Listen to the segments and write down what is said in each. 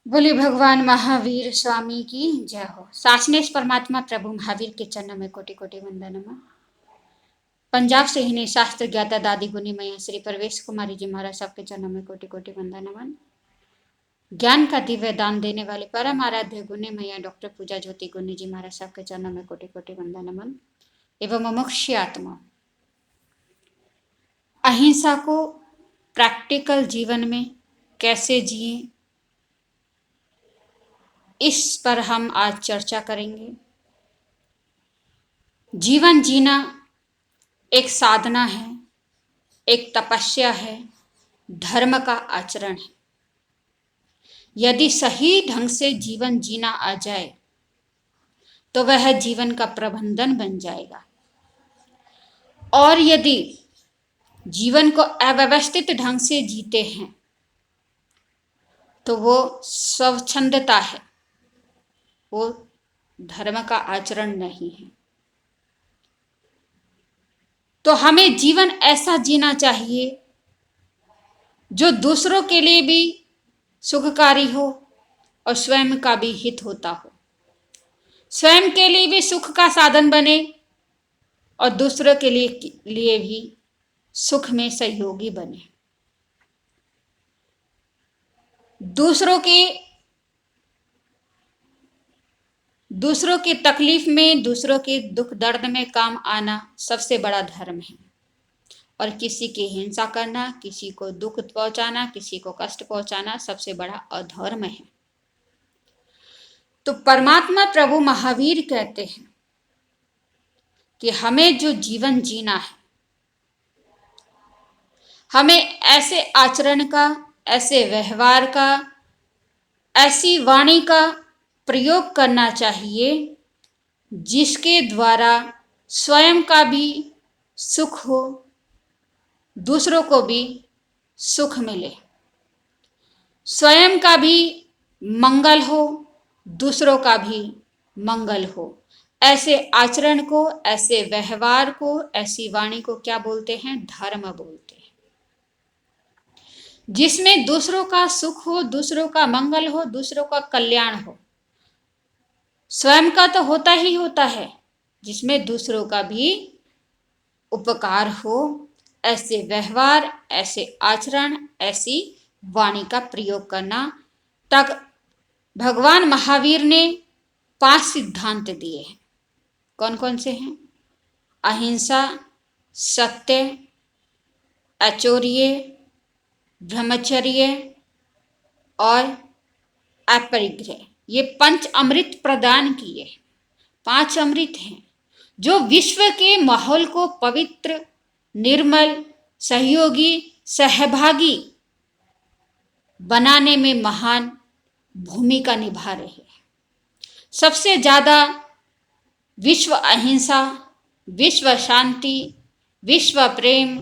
बोले भगवान महावीर स्वामी की जय हो। सासनेश परमात्मा प्रभु महावीर के चरणों में कोटि कोटि वंदन नमः। पंजाब से ही शास्त्र ज्ञाता दादी गुनी मैया श्री प्रवेश कुमारी जी महाराज सबके चरणों में कोटि कोटि वंदन नमन। ज्ञान का दिव्य दान देने वाले परम आराध्य गुनी मैया डॉक्टर पूजा ज्योति गुनी जी महाराज सबके चरणों में कोटि कोटि वंदन नमन। एवं मुमुक्षु आत्मा अहिंसा को प्रैक्टिकल जीवन में कैसे जिए, इस पर हम आज चर्चा करेंगे। जीवन जीना एक साधना है, एक तपस्या है, धर्म का आचरण है। यदि सही ढंग से जीवन जीना आ जाए तो वह जीवन का प्रबंधन बन जाएगा, और यदि जीवन को अव्यवस्थित ढंग से जीते हैं तो वो स्वच्छंदता है, वो धर्म का आचरण नहीं है। तो हमें जीवन ऐसा जीना चाहिए जो दूसरों के लिए भी सुखकारी हो और स्वयं का भी हित होता हो, स्वयं के लिए भी सुख का साधन बने और दूसरों के लिए भी सुख में सहयोगी बने। दूसरों की तकलीफ में, दूसरों के दुख दर्द में काम आना सबसे बड़ा धर्म है। और किसी की हिंसा करना, किसी को दुख पहुंचाना, किसी को कष्ट पहुंचाना सबसे बड़ा अधर्म है। तो परमात्मा प्रभु महावीर कहते हैं कि हमें जो जीवन जीना है, हमें ऐसे आचरण का, ऐसे व्यवहार का, ऐसी वाणी का प्रयोग करना चाहिए जिसके द्वारा स्वयं का भी सुख हो, दूसरों को भी सुख मिले, स्वयं का भी मंगल हो, दूसरों का भी मंगल हो। ऐसे आचरण को, ऐसे व्यवहार को, ऐसी वाणी को क्या बोलते हैं? धर्म बोलते हैं। जिसमें दूसरों का सुख हो, दूसरों का मंगल हो, दूसरों का कल्याण हो। स्वयं का तो होता ही होता है, जिसमें दूसरों का भी उपकार हो। ऐसे व्यवहार, ऐसे आचरण, ऐसी वाणी का प्रयोग करना। तक भगवान महावीर ने 5 सिद्धांत दिए हैं। कौन कौन से हैं? अहिंसा, सत्य, अचौर्य, ब्रह्मचर्य और अपरिग्रह। ये 5 अमृत प्रदान किए। 5 अमृत हैं जो विश्व के माहौल को पवित्र, निर्मल, सहयोगी, सहभागी बनाने में महान भूमिका निभा रहे हैं। सबसे ज्यादा विश्व अहिंसा, विश्व शांति, विश्व प्रेम,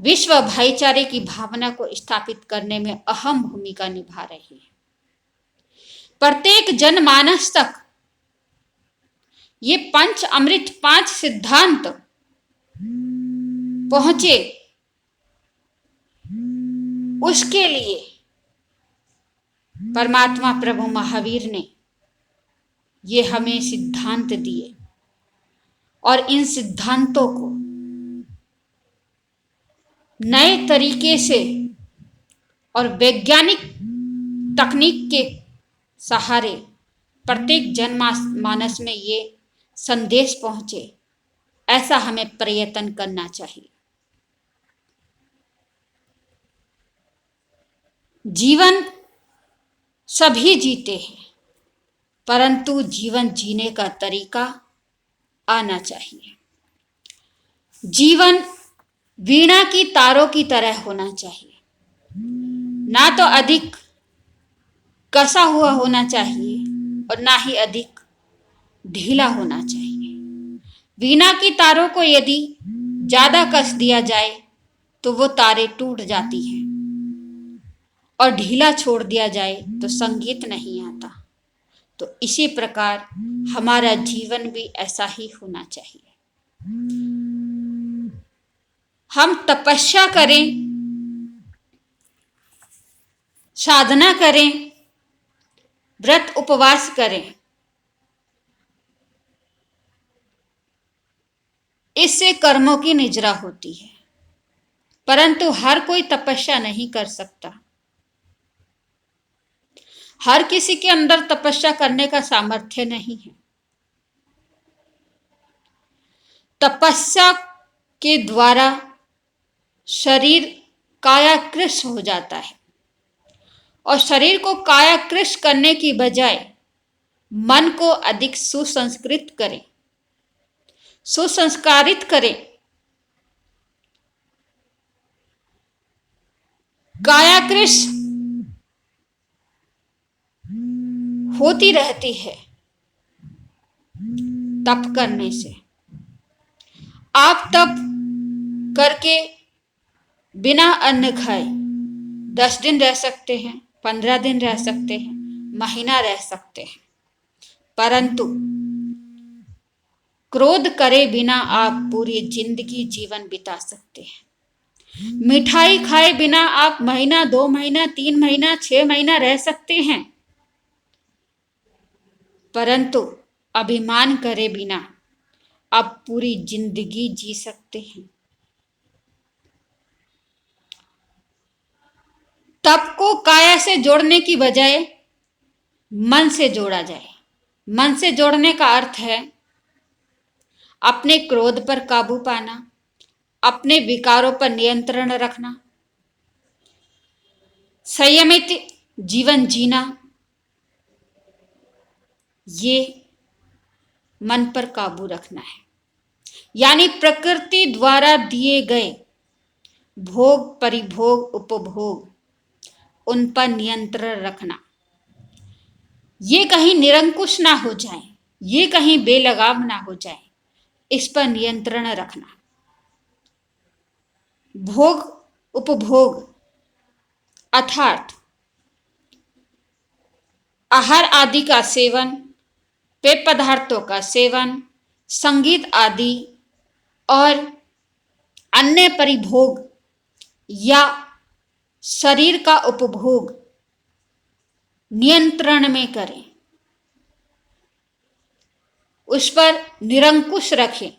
विश्व भाईचारे की भावना को स्थापित करने में अहम भूमिका निभा रहे हैं। प्रत्येक जनमानस तक ये 5 अमृत, 5 सिद्धांत पहुंचे, उसके लिए परमात्मा प्रभु महावीर ने ये हमें सिद्धांत दिए। और इन सिद्धांतों को नए तरीके से और वैज्ञानिक तकनीक के सहारे प्रत्येक जनमानस में ये संदेश पहुंचे, ऐसा हमें प्रयत्न करना चाहिए। जीवन सभी जीते हैं, परंतु जीवन जीने का तरीका आना चाहिए। जीवन वीणा की तारों की तरह होना चाहिए, ना तो अधिक कसा हुआ होना चाहिए और ना ही अधिक ढीला होना चाहिए। वीणा की तारों को यदि ज्यादा कस दिया जाए तो वो तारें टूट जाती हैं, और ढीला छोड़ दिया जाए तो संगीत नहीं आता। तो इसी प्रकार हमारा जीवन भी ऐसा ही होना चाहिए। हम तपस्या करें, साधना करें, व्रत उपवास करें, इससे कर्मों की निजरा होती है। परंतु हर कोई तपस्या नहीं कर सकता। हर किसी के अंदर तपस्या करने का सामर्थ्य नहीं है। तपस्या के द्वारा शरीर कायाकृष हो जाता है, और शरीर को कायाकृष करने की बजाय मन को अधिक सुसंस्कृत करें, सुसंस्कारित करें। कायाकृष होती रहती है तप करने से। आप तप करके बिना अन्न खाए 10 दिन रह सकते हैं, 15 दिन रह सकते हैं, महीना रह सकते हैं, परंतु क्रोध करे बिना आप पूरी जिंदगी जीवन बिता सकते हैं। मिठाई खाए बिना आप महीना, 2 महीना, 3 महीना, 6 महीना रह सकते हैं, परंतु अभिमान करे बिना आप पूरी जिंदगी जी सकते हैं। तप को काया से जोड़ने की बजाय मन से जोड़ा जाए। मन से जोड़ने का अर्थ है अपने क्रोध पर काबू पाना, अपने विकारों पर नियंत्रण रखना, संयमित जीवन जीना। ये मन पर काबू रखना है, यानी प्रकृति द्वारा दिए गए भोग, परिभोग, उपभोग, उन पर नियंत्रण रखना। ये कहीं निरंकुश ना हो जाए, ये कहीं बेलगाम ना हो जाए, इस पर नियंत्रण रखना। भोग, उपभोग अर्थात आहार आदि का सेवन, पेय पदार्थों का सेवन, संगीत आदि और अन्य परिभोग या शरीर का उपभोग नियंत्रण में करें, उस पर निरंकुश रखें।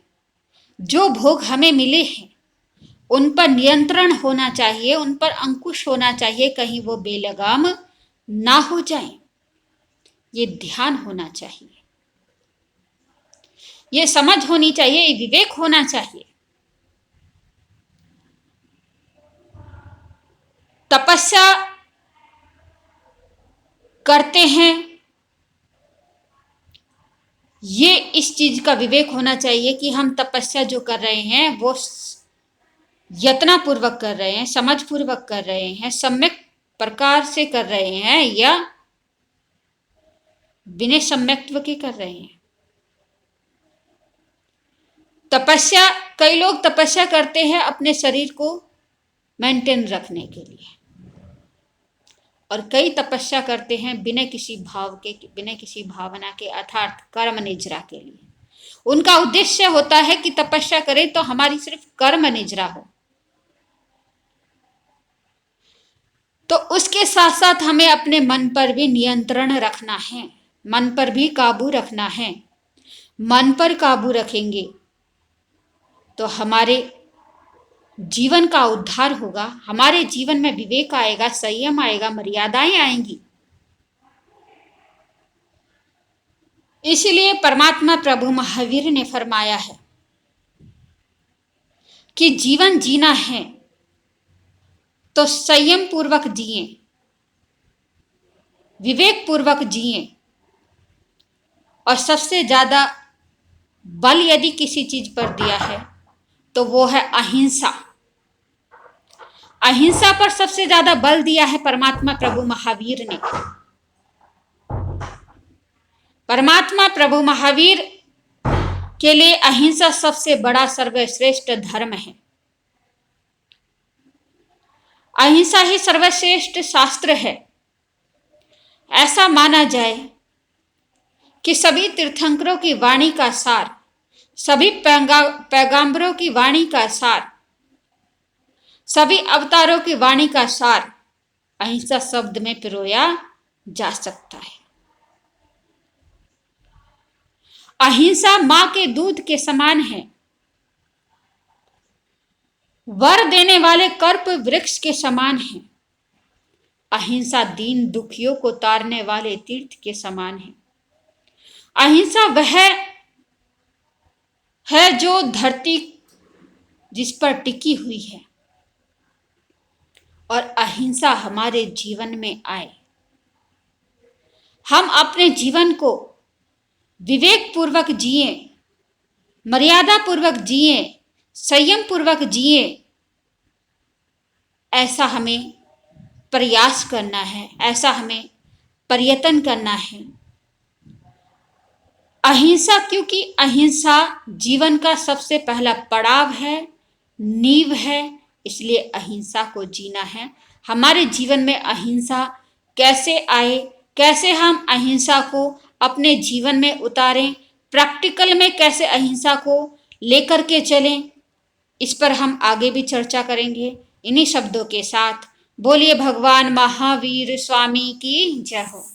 जो भोग हमें मिले हैं उन पर नियंत्रण होना चाहिए, उन पर अंकुश होना चाहिए, कहीं वो बेलगाम ना हो जाए। ये ध्यान होना चाहिए, ये समझ होनी चाहिए, ये विवेक होना चाहिए। तपस्या करते हैं, ये इस चीज का विवेक होना चाहिए कि हम तपस्या जो कर रहे हैं वो यत्नपूर्वक कर रहे हैं, समझ पूर्वक कर रहे हैं, सम्यक प्रकार से कर रहे हैं या बिना सम्यक्त्व के कर रहे हैं। तपस्या, कई लोग तपस्या करते हैं अपने शरीर को मेंटेन रखने के लिए, और कई तपस्या करते हैं बिना किसी भाव के, बिना किसी भावना के, अर्थात कर्म निजरा के लिए। उनका उद्देश्य होता है कि तपस्या करें तो हमारी सिर्फ कर्म निजरा हो। तो उसके साथ साथ हमें अपने मन पर भी नियंत्रण रखना है, मन पर भी काबू रखना है। मन पर काबू रखेंगे तो हमारे जीवन का उद्धार होगा, हमारे जीवन में विवेक आएगा, संयम आएगा, मर्यादाएं आएंगी। इसलिए परमात्मा प्रभु महावीर ने फरमाया है कि जीवन जीना है तो संयम पूर्वक जिए, विवेक पूर्वक जिए, और सबसे ज्यादा बल यदि किसी चीज पर दिया है तो वो है अहिंसा। अहिंसा पर सबसे ज्यादा बल दिया है परमात्मा प्रभु महावीर ने। परमात्मा प्रभु महावीर के लिए अहिंसा सबसे बड़ा सर्वश्रेष्ठ धर्म है। अहिंसा ही सर्वश्रेष्ठ शास्त्र है। ऐसा माना जाए कि सभी तीर्थंकरों की वाणी का सार, सभी पैगंबरों की वाणी का सार, सभी अवतारों की वाणी का सार अहिंसा शब्द में पिरोया जा सकता है। अहिंसा मां के दूध के समान है, वर देने वाले कल्प वृक्ष के समान है। अहिंसा दीन दुखियों को तारने वाले तीर्थ के समान है। अहिंसा वह है जो धरती जिस पर टिकी हुई है, और अहिंसा हमारे जीवन में आए। हम अपने जीवन को विवेक पूर्वक जिए, मर्यादा पूर्वक जिए, संयम पूर्वक जिए, ऐसा हमें प्रयास करना है, ऐसा हमें प्रयत्न करना है। अहिंसा, क्योंकि अहिंसा जीवन का सबसे पहला पड़ाव है, नींव है, इसलिए अहिंसा को जीना है। हमारे जीवन में अहिंसा कैसे आए, कैसे हम अहिंसा को अपने जीवन में उतारें, प्रैक्टिकल में कैसे अहिंसा को लेकर के चलें, इस पर हम आगे भी चर्चा करेंगे। इन्हीं शब्दों के साथ बोलिए भगवान महावीर स्वामी की जय हो।